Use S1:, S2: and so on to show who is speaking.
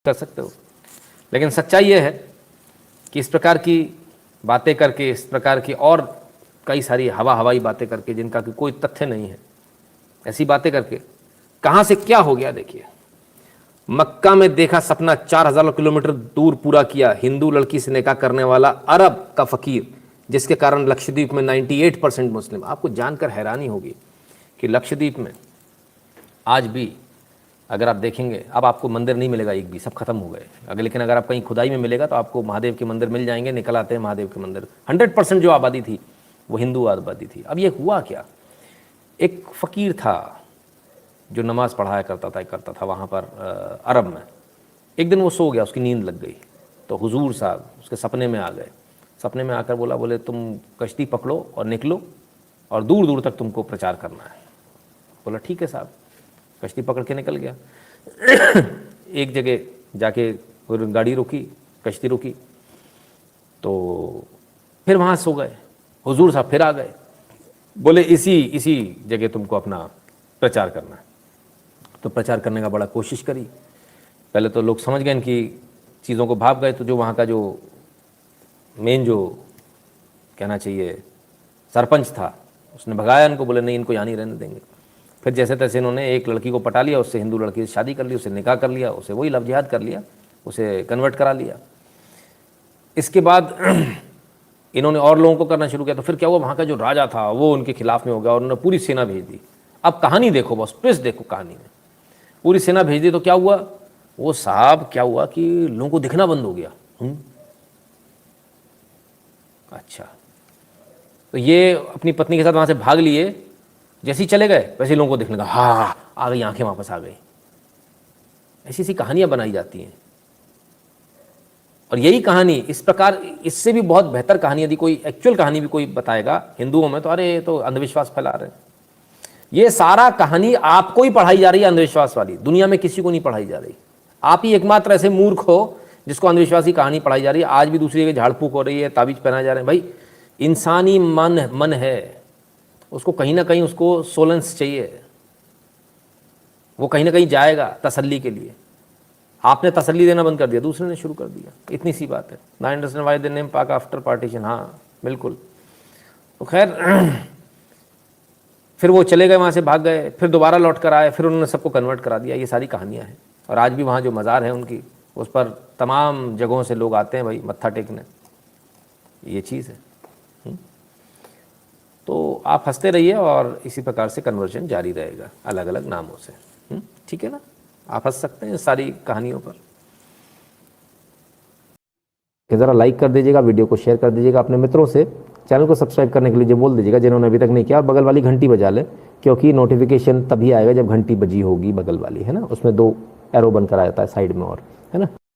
S1: कर सकते हो। लेकिन सच्चाई ये है कि इस प्रकार की बातें करके, इस प्रकार की और कई सारी हवाई बातें करके जिनका कि कोई तथ्य नहीं है, ऐसी बातें करके कहाँ से क्या हो गया। देखिए, मक्का में देखा सपना 4000 किलोमीटर दूर पूरा किया, हिंदू लड़की से निकाह करने वाला अरब का फकीर, जिसके कारण लक्षद्वीप में 98% मुस्लिम। आपको जानकर हैरानी होगी कि लक्षद्वीप में आज भी अगर आप देखेंगे, अब आपको मंदिर नहीं मिलेगा एक भी, सब खत्म हो गए। अगर लेकिन अगर आप कहीं खुदाई में मिलेगा तो आपको महादेव के मंदिर मिल जाएंगे, निकल आते हैं महादेव के मंदिर। 100% जो आबादी थी वो हिंदू आबादी थी। अब ये हुआ क्या, एक फ़कीर था जो नमाज़ पढ़ाया करता था वहाँ पर अरब में। एक दिन वो सो गया, उसकी नींद लग गई, तो हुजूर साहब उसके सपने में आ गए। सपने में आकर बोले तुम कश्ती पकड़ो और निकलो और दूर दूर तक तुमको प्रचार करना है। बोला ठीक है साहब। कश्ती पकड़ के निकल गया। एक जगह जाके गाड़ी रुकी, कश्ती रुकी, तो फिर वहाँ सो गए। हुजूर साहब फिर आ गए, बोले इसी जगह तुमको अपना प्रचार करना है। तो प्रचार करने का बड़ा कोशिश करी। पहले तो लोग समझ गए इनकी चीज़ों को, भाप गए। तो जो वहाँ का जो मेन जो कहना चाहिए सरपंच था, उसने भगाया इनको, बोले नहीं इनको यहाँ नहीं रहने देंगे। फिर जैसे तैसे इन्होंने एक लड़की को पटा लिया, उससे हिंदू लड़की से शादी कर ली, उससे निकाह कर लिया, उसे वही लव जिहाद कर लिया, उसे कन्वर्ट करा लिया। इसके बाद इन्होंने और लोगों को करना शुरू किया। तो फिर क्या हुआ, वहाँ का जो राजा था वो उनके खिलाफ में हो गया और उन्होंने पूरी सेना भेज दी। अब कहानी देखो बॉस, ट्विस्ट देखो कहानी में, पूरी सेना भेज दी। तो क्या हुआ वो साहब, क्या हुआ कि लोगों को दिखना बंद हो गया। अच्छा, तो ये अपनी पत्नी के साथ वहाँ से भाग लिए। जैसे ही चले गए वैसे लोगों को दिखने लगा, हाँ आ गई, आंखें वापस आ गई। ऐसी ऐसी कहानियां बनाई जाती हैं। और यही कहानी इस प्रकार, इससे भी बहुत बेहतर कहानी यदि कोई एक्चुअल कहानी भी कोई बताएगा हिंदुओं में, तो अरे ये तो अंधविश्वास फैला रहे हैं। ये सारा कहानी आपको ही पढ़ाई जा रही है, अंधविश्वास वाली। दुनिया में किसी को नहीं पढ़ाई जा रही। आप ही एकमात्र ऐसे मूर्ख हो जिसको अंधविश्वासी कहानी पढ़ाई जा रही है। आज भी दूसरी जगह झाड़ फूक हो रही है, ताबीज पहनाए जा रहे हैं। भाई इंसानी मन है, उसको कहीं ना कहीं उसको सोलेंस चाहिए, वो कहीं ना कहीं जाएगा तसल्ली के लिए। आपने तसल्ली देना बंद कर दिया, दूसरे ने शुरू कर दिया। इतनी सी बात है। ना अंडरस्टैंड व्हाई द नेम पाक आफ्टर पार्टीशन। हाँ बिल्कुल। तो खैर फिर वो चले गए, वहाँ से भाग गए, फिर दोबारा लौट कर आए, फिर उन्होंने सबको कन्वर्ट करा दिया। ये सारी कहानियाँ हैं। और आज भी वहाँ जो मज़ार है उनकी, उस पर तमाम जगहों से लोग आते हैं भाई मत्था टेकने। ये चीज़ है। तो आप हंसते रहिए और इसी प्रकार से कन्वर्जन जारी रहेगा अलग अलग नामों से। ठीक है ना, आप हंस सकते हैं सारी कहानियों पर। ज़रा लाइक कर दीजिएगा, वीडियो को शेयर कर दीजिएगा अपने मित्रों से। चैनल को सब्सक्राइब करने के लिए बोल दीजिएगा जिन्होंने अभी तक नहीं किया, और बगल वाली घंटी बजा लें, क्योंकि नोटिफिकेशन तभी आएगा जब घंटी बजी होगी बगल वाली, है ना। उसमें 2 एरो बनकर आ जाता है साइड में, और है ना।